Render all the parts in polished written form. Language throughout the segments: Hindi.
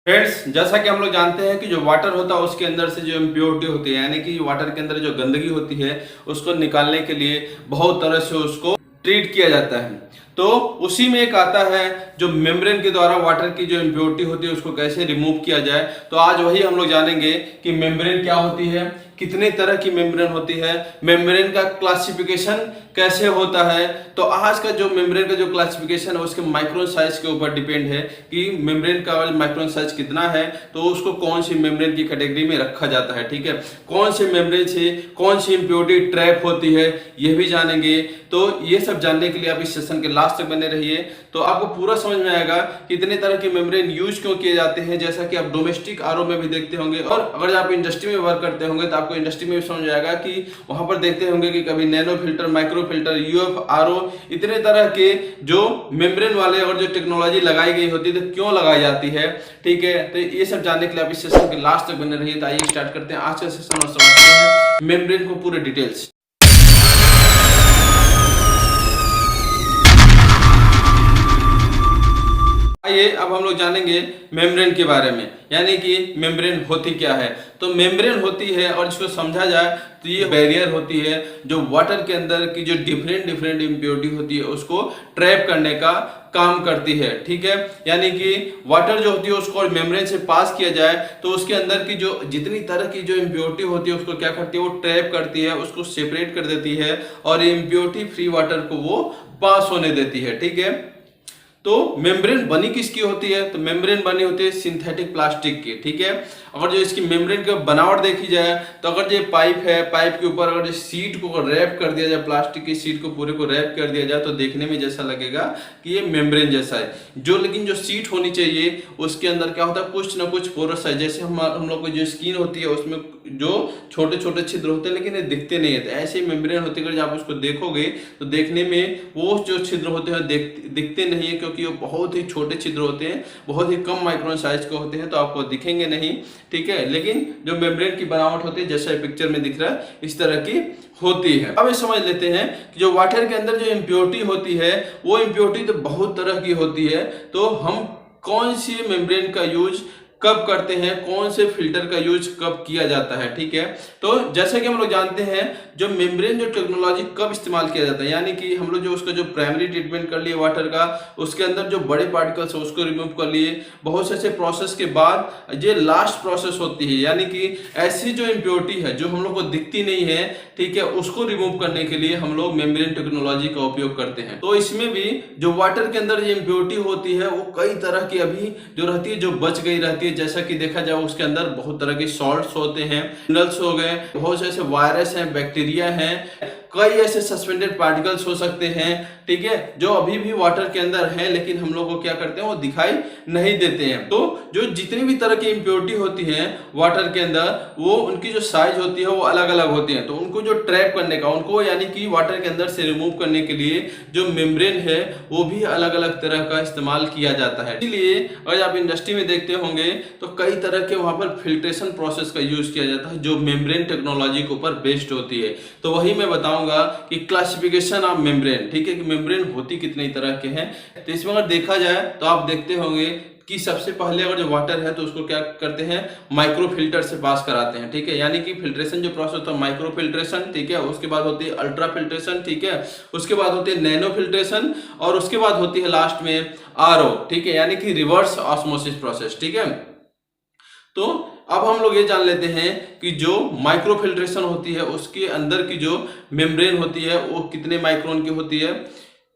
फ्रेंड्स, जैसा कि हम लोग जानते हैं कि जो वाटर होता है उसके अंदर से जो इम्प्योरिटी होती है, यानी कि वाटर के अंदर जो गंदगी होती है उसको निकालने के लिए बहुत तरह से उसको ट्रीट किया जाता है। तो उसी में एक आता है जो मेम्ब्रेन के द्वारा वाटर की जो इम्प्योरिटी होती है उसको कैसे रिमूव किया जाए। तो आज वही हम लोग जानेंगे कि मेम्ब्रेन क्या होती है, कितने तरह की मेम्ब्रेन होती है, मेम्ब्रेन का क्लासिफिकेशन कैसे होता है। तो आज का जो मेम्ब्रेन का जो क्लासिफिकेशन है उसके माइक्रोन साइज के ऊपर डिपेंड है कि मेम्ब्रेन का माइक्रोन साइज कितना है, तो उसको कौन सी मेम्ब्रेन की कैटेगरी में रखा जाता है। ठीक है, कौन से मेम्ब्रेन से कौन सी इम्प्योरिटी ट्रैप होती है ये भी जानेंगे। तो ये सब जानने के लिए आप इस सेशन के लास्ट तक बने रहिए, तो आपको पूरा समझ में आएगा कि इतने तरह के मेम्ब्रेन यूज क्यों किए जाते हैं। जैसा कि आप डोमेस्टिक आरओ में भी देखते होंगे, और अगर आप इंडस्ट्री में वर्क करते होंगे तो आपको इंडस्ट्री में भी समझ आएगा कि वहां पर देखते होंगे कि कभी nano filter, micro filter, UF RO, इतने तरह के जो मेम्ब्रेन वाले और जो टेक्नोलॉजी लगाई गई होती है, तो क्यों लगाई जाती है। ठीक है, तो ये सब जानने के लिए आप इस सेशन के लास्ट तक बने रहिए। तो आइए स्टार्ट करते हैं आज का सेशन और समझते हैं मेम्ब्रेन को पूरे डिटेल्स। आइए अब हम लोग जानेंगे मेम्ब्रेन के बारे में, यानी कि मेम्ब्रेन होती क्या है। तो मेम्ब्रेन होती है, और इसको समझा जाए तो ये बैरियर होती है जो वाटर के अंदर की जो डिफरेंट इम्प्योरिटी होती है उसको ट्रैप करने का काम करती है। ठीक है, यानी कि वाटर जो होती है उसको मेम्ब्रेन से पास किया जाए तो उसके अंदर की जो जितनी तरह की जो इम्प्योरिटी होती है उसको क्या करती है, वो ट्रैप करती है, उसको सेपरेट कर देती है और इम्प्योरिटी फ्री वाटर को वो पास होने देती है। ठीक है, तो मेम्ब्रेन बनी किसकी होती है, तो मेम्ब्रेन बनी होती है सिंथेटिक प्लास्टिक की। ठीक है, अगर जो इसकी मेम्ब्रेन की बनावट देखी जाए तो अगर जो पाइप है, पाइप के ऊपर अगर जो सीट को रैप कर दिया जाए, प्लास्टिक की सीट को पूरे को रैप कर दिया जाए तो देखने में जैसा लगेगा कि ये मेम्ब्रेन जैसा है। जो लेकिन जो सीट होनी चाहिए उसके अंदर क्या होता है, कुछ ना कुछ पोरस है। जैसे हम लोग को जो स्किन होती है उसमें जो छोटे छोटे छिद्र होते हैं लेकिन ये दिखते नहीं है, तो ऐसे मेम्ब्रेन होते हैं। अगर आप उसको देखोगे तो देखने में वो जो छिद्र होते हैं दिखते नहीं है, क्योंकि वो बहुत ही छोटे छिद्र होते हैं, बहुत ही कम माइक्रोन साइज के होते हैं, तो आपको दिखेंगे नहीं। ठीक है, लेकिन जो मेम्ब्रेन की बनावट होती है जैसा पिक्चर में दिख रहा है इस तरह की होती है। अब ये समझ लेते हैं कि जो वाटर के अंदर जो इम्प्योरिटी होती है वो इम्प्योरिटी तो बहुत तरह की होती है। तो हम कौन सी मेम्ब्रेन का यूज कब करते हैं, कौन से फिल्टर का यूज कब किया जाता है। ठीक है, तो जैसे कि हम लोग जानते हैं जो मेम्ब्रेन जो टेक्नोलॉजी कब इस्तेमाल किया जाता है, यानी कि हम लोग जो उसका जो प्राइमरी ट्रीटमेंट कर लिए वाटर का, उसके अंदर जो बड़े पार्टिकल्स है उसको रिमूव कर लिए, बहुत से ऐसे प्रोसेस के बाद ये लास्ट प्रोसेस होती है, यानी कि ऐसी जो इम्प्योरिटी है जो हम लोग को दिखती नहीं है, ठीक है, उसको रिमूव करने के लिए हम लोग मेम्ब्रेन टेक्नोलॉजी का उपयोग करते हैं। तो इसमें भी जो वाटर के अंदर जो इम्प्योरिटी होती है वो कई तरह की अभी जो रहती है, जो बच गई रहती है। जैसा कि देखा जाए उसके अंदर बहुत तरह के सॉल्ट्स होते हैं, मिनरल्स हो गए, बहुत से ऐसे वायरस हैं, बैक्टीरिया हैं, कई ऐसे सस्पेंडेड पार्टिकल्स हो सकते हैं। ठीक है, जो अभी भी वाटर के अंदर है लेकिन हम लोग को क्या करते हैं वो दिखाई नहीं देते हैं। तो जो जितनी भी तरह की इम्प्योरिटी होती है वाटर के अंदर, वो उनकी जो साइज होती है वो अलग अलग होती है। तो उनको जो ट्रैप करने का, उनको यानी कि वाटर के अंदर से रिमूव करने के लिए जो मेम्ब्रेन है वो भी अलग अलग तरह का इस्तेमाल किया जाता है। इसलिए अगर आप इंडस्ट्री में देखते होंगे तो कई तरह के वहां पर फिल्ट्रेशन प्रोसेस का यूज किया जाता है जो मेम्ब्रेन टेक्नोलॉजी के ऊपर बेस्ड होती है। तो वही मैं बताऊंगा कि क्लासिफिकेशन ऑफ मेम्ब्रेन, ठीक है, कि मेम्ब्रेन होती कितनी तरह के हैं। तो इसमें अगर देखा जाए तो आप देखते होंगे कि सबसे पहले अगर जो वाटर है तो उसको क्या करते हैं, माइक्रो फिल्टर से पास कराते हैं। ठीक है, यानी कि फिल्ट्रेशन जो प्रोसेस होता है माइक्रो फिल्ट्रेशन, ठीक है, उसके बाद होती है अल्ट्रा फिल्ट्रेशन, ठीक है, उसके बाद होती है नैनो फिल्ट्रेशन, और उसके बाद होती है लास्ट में आरओ। ठीक है, यानी कि रिवर्स ऑस्मोसिस प्रोसेस। ठीक है, तो अब हम लोग ये जान लेते हैं कि जो माइक्रो फिल्ट्रेशन होती है उसके अंदर की जो मेम्ब्रेन होती है वो कितने माइक्रोन की होती है।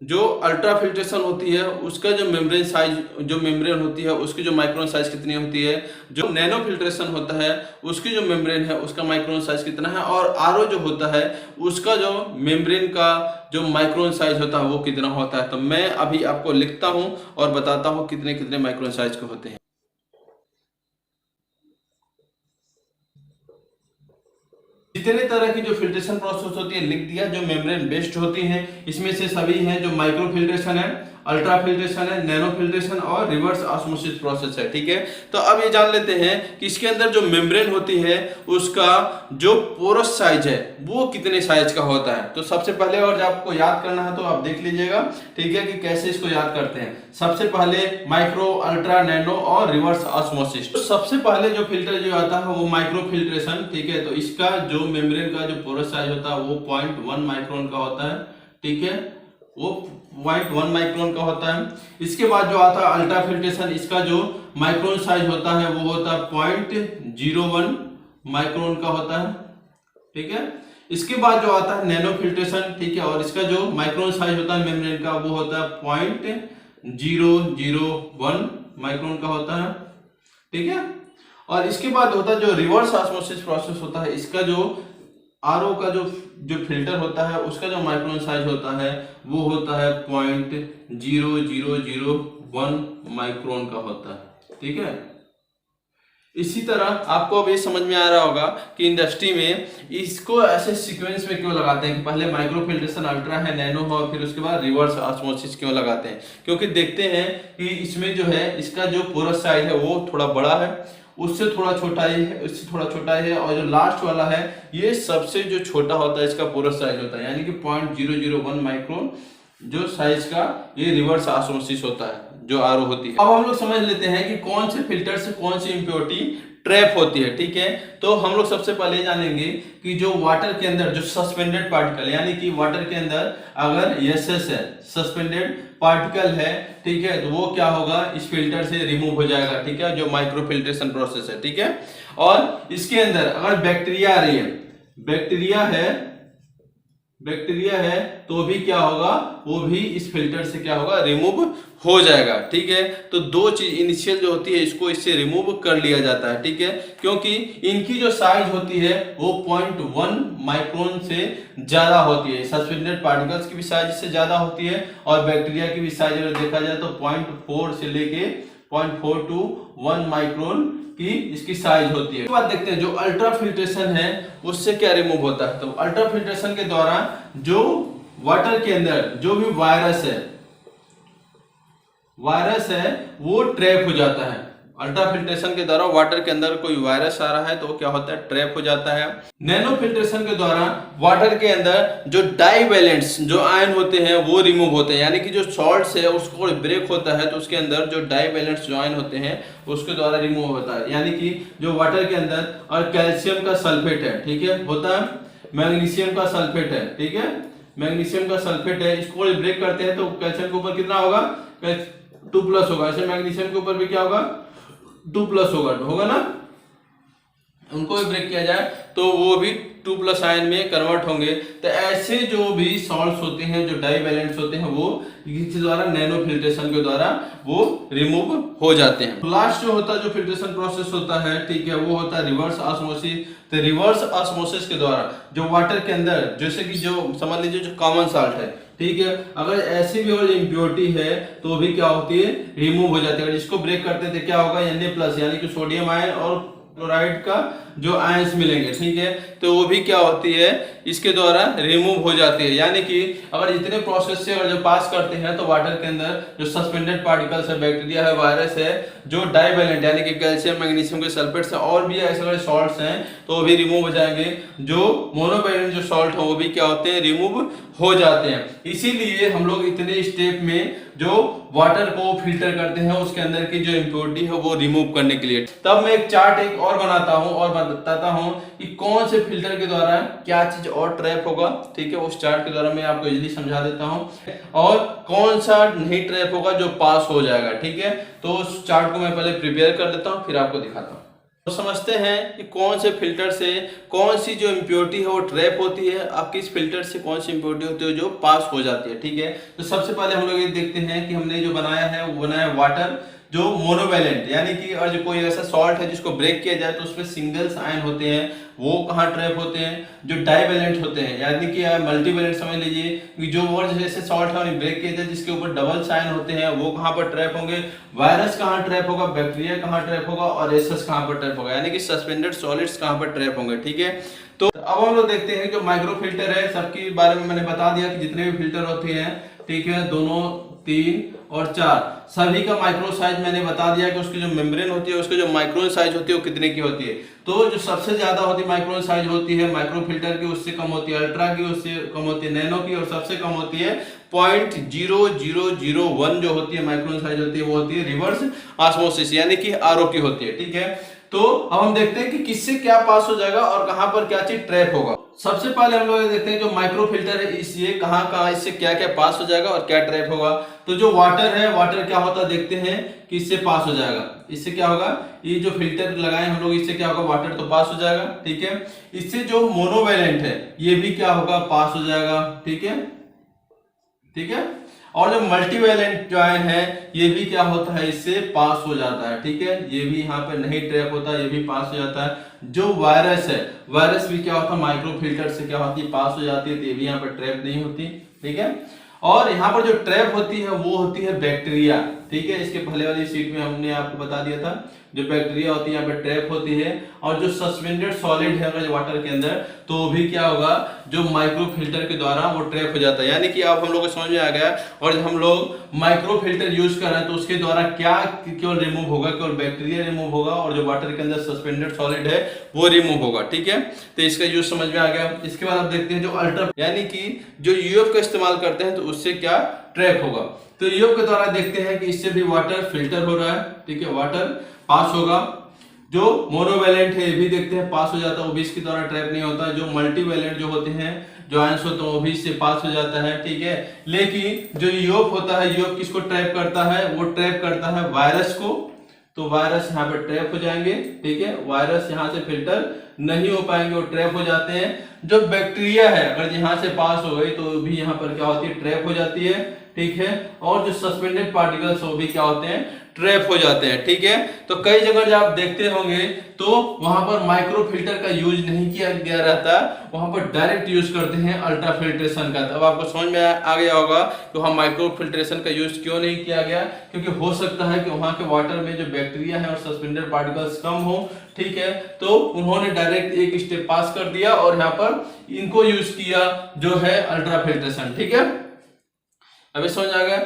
जो अल्ट्रा फिल्ट्रेशन होती है उसका जो मेम्ब्रेन साइज, जो मेम्ब्रेन होती है उसकी जो माइक्रोन साइज कितनी होती है। जो नैनो फिल्ट्रेशन होता है उसकी जो मेम्ब्रेन है उसका माइक्रोन साइज कितना है, और आरओ जो होता है उसका जो मेम्ब्रेन का जो माइक्रोन साइज होता है वो कितना होता है। तो मैं अभी आपको लिखता हूं और बताता हूं कितने कितने माइक्रोन साइज के होते हैं। जितने तरह की जो फिल्ट्रेशन प्रोसेस होती है लिख दिया, जो मेम्ब्रेन बेस्ड होती हैं इसमें से सभी हैं जो माइक्रो फिल्ट्रेशन है, अल्ट्रा फिल्ट्रेशन है, नैनो फिल्ट्रेशन और रिवर्स ऑस्मोसिस प्रोसेस है। ठीक है, तो अब ये जान लेते हैं कि इसके अंदर जो मेम्ब्रेन होती है उसका जो पोरस साइज है वो कितने साइज का होता है। तो सबसे पहले और आपको याद करना है तो आप देख लीजिएगा, ठीक है, कि कैसे इसको याद करते हैं। सबसे पहले माइक्रो, अल्ट्रा, नैनो और रिवर्स ऑस्मोसिस। तो सबसे पहले जो फिल्टर जो आता है वो माइक्रो फिल्ट्रेशन। ठीक है, तो इसका जो मेम्ब्रेन का जो पोरस साइज होता है वो 0.1 माइक्रोन का होता है। ठीक है, वो 0.1 माइक्रोन का होता है। इसके बाद जो आता है अल्ट्रा फिल्ट्रेशन, इसका जो माइक्रोन साइज होता है वो होता है 0.01 माइक्रोन का होता है। ठीक है, इसके बाद जो आता है नैनो फिल्ट्रेशन, ठीक है, और इसका जो माइक्रोन साइज होता है मेम्ब्रेन का वो होता है 0.001 माइक्रोन का होता है। ठीक है, और इसके बाद होता है जो रिवर्स ऑस्मोसिस प्रोसेस होता है, इसका जो आरओ का जो फिल्टर होता है उसका जो माइक्रोन साइज होता है वो होता है 0.0001 माइक्रोन का होता है। ठीक है, इसी तरह आपको अब ये समझ में आ रहा होगा कि इंडस्ट्री में इसको ऐसे सीक्वेंस में क्यों लगाते हैं कि पहले माइक्रो फिल्ट्रेशन, अल्ट्रा है, नैनो है, फिर उसके बाद रिवर्स ऑस्मोसिस क्यों लगाते हैं। क्योंकि देखते हैं कि इसमें जो है इसका जो पोरस साइज है वो थोड़ा बड़ा है, उससे थोड़ा छोटा ही है, उससे थोड़ा छोटा है, और जो लास्ट वाला है ये सबसे जो छोटा होता है इसका पोरस साइज होता है, यानी कि 0.001 माइक्रोन जो साइज का ये रिवर्स ऑस्मोसिस होता है जो आरओ होती है। अब हम लोग समझ लेते हैं कि कौन से फिल्टर से कौन सी इम्प्योरिटी ट्रैप होती है। ठीक है, तो हम लोग सबसे पहले जानेंगे कि जो वाटर के अंदर जो सस्पेंडेड पार्टिकल, यानी कि वाटर के अंदर अगर एसएस है, सस्पेंडेड पार्टिकल है, ठीक है, तो वो क्या होगा, इस फिल्टर से रिमूव हो जाएगा। ठीक है, जो माइक्रो फिल्ट्रेशन प्रोसेस है। ठीक है, और इसके अंदर अगर बैक्टीरिया आ रही है, बैक्टीरिया है तो भी क्या होगा, वो भी इस फिल्टर से क्या होगा, रिमूव हो जाएगा। ठीक है, तो दो चीज इनिशियल जो होती है इसको इससे रिमूव कर लिया जाता है। ठीक है, क्योंकि इनकी जो साइज होती है वो 0.1 माइक्रोन से ज्यादा होती है। सस्पेंडेड पार्टिकल्स की भी साइज इससे ज्यादा होती है और बैक्टीरिया की भी साइज अगर देखा जाए तो 0.4 से लेके 0.4 to 1 माइक्रोन की इसकी साइज होती है। उसके बाद देखते हैं जो अल्ट्रा फिल्ट्रेशन है उससे क्या रिमूव होता है। तो अल्ट्रा फिल्ट्रेशन के द्वारा जो वाटर के अंदर जो भी वायरस है वो ट्रैप हो जाता है। अल्ट्रा फिल्ट्रेशन के द्वारा वाटर के अंदर कोई वायरस आ रहा है तो वो क्या होता है, ट्रैप हो जाता है। नैनो फिल्ट्रेशन के द्वारा वाटर के अंदर जो डाइवैलेंट्स जो आयन होते हैं वो रिमूव होते हैं, यानी कि जो सॉल्ट्स है उसको ब्रेक होता है तो उसके अंदर जो डाइवैलेंट्स जो आयन होते हैं उसके द्वारा रिमूव होता है। यानी कि जो वाटर के अंदर और कैल्शियम का सल्फेट है, ठीक है, होता है, मैग्नीशियम का सल्फेट है, ठीक है, मैग्नीशियम का सल्फेट है, इसको ब्रेक करते हैं तो कैल्शियम के ऊपर कितना होगा, 2+ होगा। ऐसे मैग्नीशियम के ऊपर भी क्या होगा, 2+ होगा ना। उनको भी ब्रेक किया जाए तो वो भी 2+ आयन में कन्वर्ट होंगे। तो ऐसे जो भी सॉल्ट्स होते हैं जो डाइवैलेंट्स होते हैं वो इसके द्वारा नैनो फिल्ट्रेशन के द्वारा वो रिमूव हो जाते हैं। लास्ट जो होता है जो फिल्ट्रेशन प्रोसेस होता है, ठीक है, वो होता है रिवर्स ऑस्मोसिस। तो रिवर्स ऑस्मोसिस के द्वारा जो वाटर के अंदर जैसे कि जो समझ लीजिए जो कॉमन साल्ट है, ठीक है, अगर ऐसी भी और इम्प्योरिटी है तो भी क्या होती है, रिमूव हो जाती है। इसको ब्रेक करते थे क्या होगा, Na+ यानी कि सोडियम आयन और क्लोराइड का जो आयंस मिलेंगे, ठीक है, तो वो भी क्या होती है, इसके द्वारा रिमूव हो जाती है। यानी कि अगर इतने प्रोसेस से अगर जो पास करते हैं तो वाटर के अंदर जो सस्पेंडेड पार्टिकल्स है, बैक्टीरिया है, वायरस है, जो डाइवैलेंट यानी कि कैल्शियम, मैग्नीशियम के सल्फेट्स हैं और भी ऐसे वाले सॉल्ट्स हैं तो वो भी रिमूव हो जाएंगे। जो मोनोवैलेंट जो सॉल्ट है वो भी क्या होते हैं, रिमूव हो जाते हैं। इसीलिए हम लोग इतने स्टेप में जो वाटर को फिल्टर करते हैं उसके अंदर की जो इम्प्योरिटी है वो रिमूव करने के लिए। तब मैं एक चार्ट एक और बनाता हूं और बताता हूं कि कौन से फिल्टर के द्वारा क्या चीज और ट्रैप होगा, ठीक है, उस चार्ट के द्वारा मैं आपको इजीली समझा देता हूं और कौन सा नहीं ट्रैप होगा जो पास हो जाएगा। ठीक है, तो उस चार्ट को मैं पहले प्रिपेयर कर देता हूं फिर आपको दिखाता हूं। तो समझते हैं कि कौन से फिल्टर से कौन सी जो इम्प्योरिटी है वो ट्रैप होती है, अब किस फिल्टर से कौन सी इम्प्योरिटी होती है जो पास हो जाती है। ठीक है, तो सबसे पहले हम लोग ये देखते हैं कि हमने जो बनाया है वो बनाया वाटर जो मोनोवैलेंट, यानी कि और जो कोई ऐसा सॉल्ट है जिसको ब्रेक किया जाए तो उसमें सिंगल्स आयन होते हैं, वो कहाँ ट्रैप होते हैं, जो डाइवैलेंट होते हैं, यानी कि मल्टीवैलेंट समझ लीजिए कि जो और जैसे सॉल्ट है उन्हें ब्रेक किया जाए जिसके ऊपर डबल आयन होते हैं वो कहाँ पर ट्रैप होंगे, वायरस कहाँ ट्रैप होगा, बैक्टीरिया कहाँ ट्रैप होगा और एसेस कहाँ पर ट्रैप होगा, यानी कि सस्पेंडेड सॉलिड्स कहाँ पर ट्रैप होंगे। ठीक है, तो अब हम लोग देखते हैं जो माइक्रो फिल्टर है, सबके बारे में मैंने बता दिया कि जितने भी फिल्टर होते हैं, ठीक है, 2, 3 और 4 सभी का माइक्रो साइज मैंने बता दिया कि उसकी जो मेम्ब्रेन होती है उसकी जो माइक्रोन साइज होती है वो कितने की होती है। तो जो सबसे ज्यादा होती है माइक्रोन साइज होती है माइक्रो फिल्टर की, उससे कम होती है अल्ट्रा की, उससे कम होती है नैनो की, और सबसे कम होती है 0.0001 जो होती है माइक्रोन साइज होती है वो होती है रिवर्स ऑस्मोसिस यानी कि आरओ की होती है। ठीक है, तो अब हम देखते हैं कि किससे क्या पास हो जाएगा और कहां पर क्या चीज ट्रैप होगा। सबसे पहले हम लोग देखते हैं जो माइक्रो फिल्टर है इससे कहां इससे क्या क्या पास हो जाएगा और क्या ट्रैप होगा। तो जो वाटर है, वाटर क्या होता है देखते हैं कि इससे पास हो जाएगा। इससे क्या होगा, ये जो फिल्टर लगाए हम लोग इससे क्या होगा, वाटर तो पास हो जाएगा। ठीक है, इससे जो मोनोवैलेंट है ये भी क्या होगा, पास हो जाएगा। ठीक है, ठीक है, और जो मल्टीवैलेंट जॉइन है ये भी क्या होता है, इससे पास हो जाता है। ठीक है, ये भी यहाँ पे नहीं ट्रैप होता, ये भी पास हो जाता है। जो वायरस है, वायरस भी क्या होता है माइक्रो फिल्टर से क्या होती है, पास हो जाती है, तो ये भी यहाँ पे ट्रैप नहीं होती। ठीक है, और यहाँ पर जो ट्रैप होती है वो होती है बैक्टीरिया। ठीक है, इसके पहले वाली शीट में हमने आपको बता दिया था जो बैक्टीरिया होती है यहाँ पे ट्रैप होती है। और जो सस्पेंडेड सॉलिड है अगर वाटर के अंदर तो भी क्या होगा, जो माइक्रो फिल्टर के द्वारा वो ट्रैप हो जाता है। यानी कि अब हम लोग को समझ में आ गया, और जब हम लोग माइक्रो फिल्टर यूज कर रहे हैं तो उसके द्वारा क्या केवल रिमूव होगा, केवल बैक्टीरिया रिमूव होगा, और जो वाटर के अंदर सस्पेंडेड सॉलिड है वो रिमूव होगा। ठीक है, तो इसका यूज समझ में आ गया। इसके बाद आप देखते हैं जो अल्ट्रा यानी कि जो यूएफ का इस्तेमाल करते हैं तो उससे क्या ट्रैप होगा। तो यूएफ के द्वारा देखते हैं कि इससे भी वाटर फिल्टर हो रहा है। ठीक है, वाटर पास होगा। जो मोनोवैलेंट है ये भी देखते हैं पास हो जाता है, वो भी इसके द्वारा ट्रैप नहीं होता। जो मल्टीवैलेंट जो होते हैं जो आयंस होते हैं वो भी इससे पास हो जाता है। ठीक है, लेकिन जो यूएफ होता है, यूएफ किसको ट्रैप करता है, वो ट्रैप करता है वायरस को। तो वायरस यहाँ पे ट्रैप हो जाएंगे। ठीक है, वायरस यहाँ से फिल्टर नहीं हो पाएंगे, वो ट्रैप हो जाते हैं। जो बैक्टीरिया है अगर यहाँ से पास हो गई तो भी यहाँ पर क्या होती है, ट्रैप हो जाती है। ठीक है, और जो सस्पेंडेड पार्टिकल्स वो भी क्या होते हैं, ट्रैप हो जाते हैं। ठीक है, तो कई जगह जब आप देखते होंगे तो वहां पर माइक्रो फिल्टर का यूज नहीं किया गया रहता, वहां पर डायरेक्ट यूज करते हैं अल्ट्रा फिल्ट्रेशन का। अब आपको समझ में आ गया होगा कि वहां माइक्रो फिल्ट्रेशन का यूज क्यों नहीं किया गया, क्योंकि हो सकता है कि वहां के वाटर में जो बैक्टीरिया है और सस्पेंडेड पार्टिकल्स कम हो। ठीक है, तो उन्होंने डायरेक्ट एक स्टेप पास कर दिया और यहाँ पर इनको यूज किया जो है अल्ट्रा फिल्ट्रेशन। ठीक है, अभी समझ आ गया।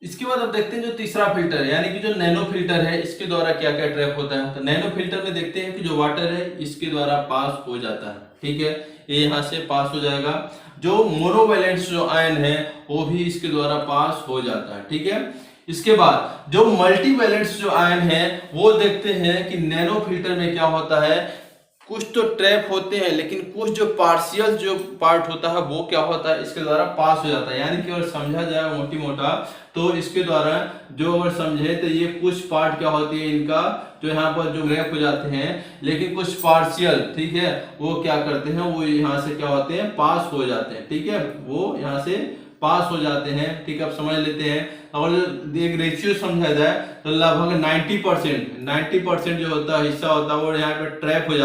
इसके बाद अब देखते हैं जो तीसरा फिल्टर है यानी कि जो नैनो फिल्टर है, इसके द्वारा क्या क्या ट्रैप होता है। तो नैनो फिल्टर में देखते हैं कि जो वाटर है इसके द्वारा पास हो जाता है। ठीक है, ये यहाँ से पास हो जाएगा। जो मोनोवैलेंट्स जो आयन है वो भी इसके द्वारा पास हो जाता है। ठीक है, इसके बाद जो मल्टीवैलेंट्स जो आयन है वो देखते हैं कि नैनो फिल्टर में क्या होता है, कुछ तो ट्रैप होते हैं लेकिन कुछ जो पार्शियल जो पार्ट होता है वो क्या होता है, इसके द्वारा पास हो जाता है। यानी कि अगर समझा जाए मोटी मोटा तो इसके द्वारा जो अगर समझे तो ये कुछ पार्ट क्या होती है इनका जो यहाँ पर जो ट्रैप हो जाते हैं, लेकिन कुछ पार्शियल ठीक है वो क्या करते हैं, वो यहाँ से क्या होते हैं, पास हो जाते हैं। ठीक है, वो यहाँ से पास हो जाते हैं। ठीक है, अब समझ लेते हैं। अगर एक रेशियो समझा जाए तो लगभग 90% जो होता है हिस्सा होता है वो यहाँ पे ट्रैप हो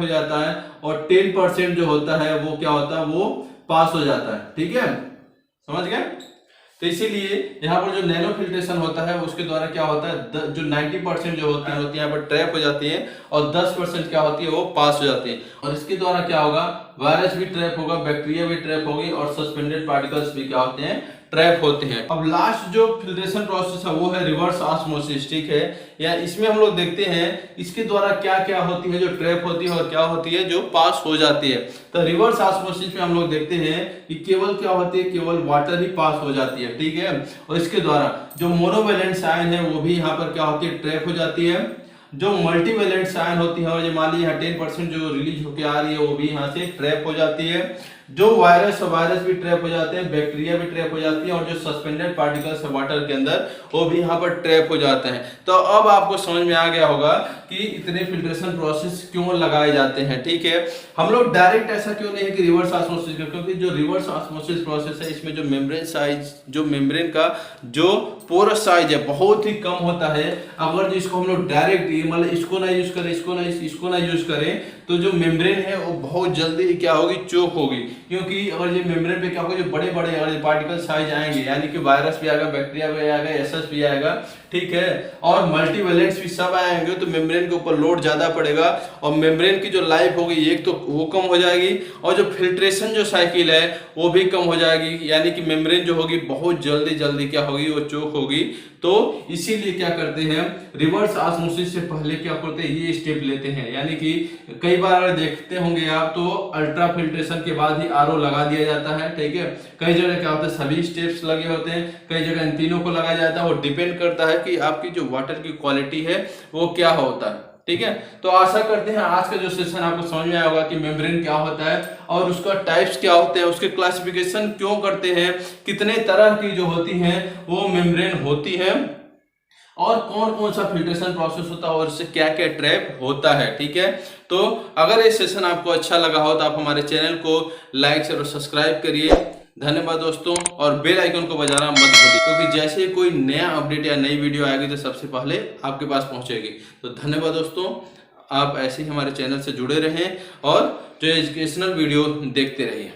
जाता है, और 10% जो होता है वो क्या होता है, वो पास हो जाता है। ठीक है, समझ गए। तो इसीलिए यहाँ पर जो नैनो फिल्ट्रेशन होता है उसके द्वारा क्या होता है, जो 90% जो होती है यहाँ पर ट्रैप हो जाती है और 10% क्या होती है वो पास हो जाती है। और इसके द्वारा क्या होगा, वायरस भी ट्रैप होगा, बैक्टीरिया भी ट्रैप होगी, और सस्पेंडेड पार्टिकल्स भी क्या होते हैं, ट्रैप होते हैं। अब लास्ट जो फिल्ट्रेशन प्रोसेस है वो है रिवर्स ऑस्मोसिस। ठीक है, या इसमें हम लोग देखते हैं इसके द्वारा क्या क्या होती है, जो ट्रैप होती है और क्या होती है जो पास हो जाती है। तो रिवर्स ऑस्मोसिस में हम लोग देखते हैं कि केवल क्या होती है, केवल वाटर ही पास हो जाती है। ठीक है, और इसके द्वारा जो मोनोवैलेंट आयन है वो भी यहाँ पर क्या होती है, ट्रैप हो जाती है। जो मल्टीवैलेंट आयन होती है, और ये मान लीजिए 10% जो रिलीज होकर आ रही है वो भी यहाँ से ट्रैप हो जाती है। जो वायरस भी ट्रैप हो जाते हैं, बैक्टीरिया भी ट्रैप हो जाती है, और जो सस्पेंडेड पार्टिकल्स है वाटर के अंदर वो भी यहाँ पर ट्रैप हो जाते हैं। तो अब आपको समझ में आ गया होगा कि इतने फिल्ट्रेशन प्रोसेस क्यों लगाए जाते हैं। ठीक है, हम लोग डायरेक्ट ऐसा क्यों नहीं है कि रिवर्स ऑस्मोसिस, क्योंकि जो रिवर्स ऑस्मोसिस प्रोसेस है इसमें जो मेम्ब्रेन साइज, जो मेम्ब्रेन का जो पोरस साइज है बहुत ही कम होता है। अगर जिसको हम लोग डायरेक्ट मतलब इसको ना यूज करें, इसको ना यूज करें तो जो मेम्ब्रेन है वो बहुत जल्दी क्या होगी, चोक होगी। क्योंकि अगर ये मेम्ब्रेन पे क्या होगा, जो बड़े बड़े अगर पार्टिकल साइज आएंगे, यानी कि वायरस भी आएगा, बैक्टीरिया भी आएगा, एसएस भी आएगा, ठीक है। और मल्टीवैलेंट्स भी सब आएंगे तो मेम्ब्रेन के ऊपर लोड ज़्यादा पड़ेगा और मेम्ब्रेन की जो लाइफ होगी एक तो वो कम हो जाएगी और जो फिल्ट्रेशन जो साइकिल है वो भी कम हो जाएगी, यानी कि मेम्ब्रेन जो होगी बहुत जल्दी क्या होगी, वो चोक होगी। तो इसीलिए क्या करते हैं, रिवर्स ऑस्मोसिस से पहले क्या करते हैं, ये स्टेप लेते हैं। यानी कि कई बार देखते होंगे आप तो अल्ट्रा फिल्ट्रेशन के बाद ही आरओ लगा दिया जाता है, ठीक है। कई जगह क्या होता है सभी स्टेप्स लगे होते हैं, कई जगह इन तीनों को लगाया जाता है। वो डिपेंड करता है कि आपकी जो वाटर की क्वालिटी है वो क्या होता है, ठीक है। तो आशा करते हैं आज का जो सेशन आपको समझ में आया होगा कि मेम्ब्रेन क्या होता है और उसका टाइप्स क्या होते हैं, उसके क्लासिफिकेशन क्यों करते हैं, कितने तरह की जो होती हैं वो मेम्ब्रेन होती है और कौन कौन सा फिल्ट्रेशन प्रोसेस होता है और इससे क्या क्या ट्रैप होता है, ठीक है। तो अगर ये सेशन आपको अच्छा लगा हो तो आप हमारे चैनल को लाइक शेयर और सब्सक्राइब करिए। धन्यवाद दोस्तों, और बेल आइकन को बजाना मत भूलिए, क्योंकि जैसे ही कोई नया अपडेट या नई वीडियो आएगी तो सबसे पहले आपके पास पहुंचेगी। तो धन्यवाद दोस्तों, आप ऐसे ही हमारे चैनल से जुड़े रहें और जो एजुकेशनल वीडियो देखते रहिए।